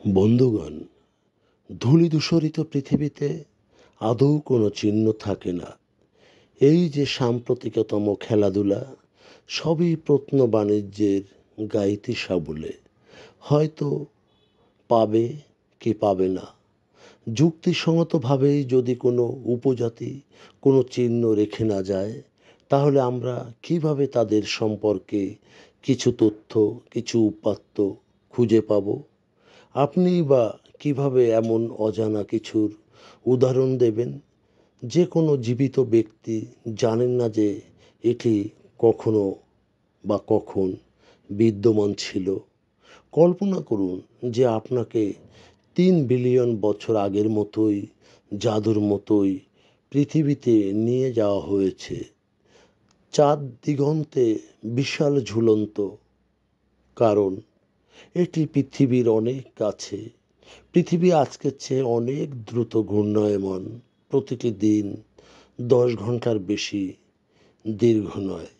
বন্ধুগণ, ধূলিধূসরিত পৃথিবীতে আদৌ কোনো চিহ্ন থাকে না। এই যে সাম্প্রতিকতম খেলাধুলা, সবই প্রত্নবাণিজ্যের গাইতি সাবুলে। হয়তো পাবে কি পাবে না। যুক্তিসঙ্গতভাবেই যদি কোনো উপজাতি কোনো চিহ্ন রেখে না যায়, তাহলে আমরা কিভাবে তাদের সম্পর্কে কিছু তথ্য, কিছু উপাত্ত খুঁজে পাব? আপনিই বা কিভাবে এমন অজানা কিছুর উদাহরণ দেবেন? যে কোনো জীবিত ব্যক্তি জানেন না যে এটি কখনো বা কখন বিদ্যমান ছিল। কল্পনা করুন যে আপনাকে 3 বিলিয়ন বছর আগের মতোই, জাদুর মতোই পৃথিবীতে নিয়ে যাওয়া হয়েছে। চাঁদ দিগন্তে বিশাল ঝুলন্ত, কারণ এটি পৃথিবীর অনেক কাছে। পৃথিবী আজকের চেয়ে অনেক দ্রুত ঘূর্ণায়মান। প্রতিটি দিন 10 ঘন্টার বেশি দীর্ঘ নয়।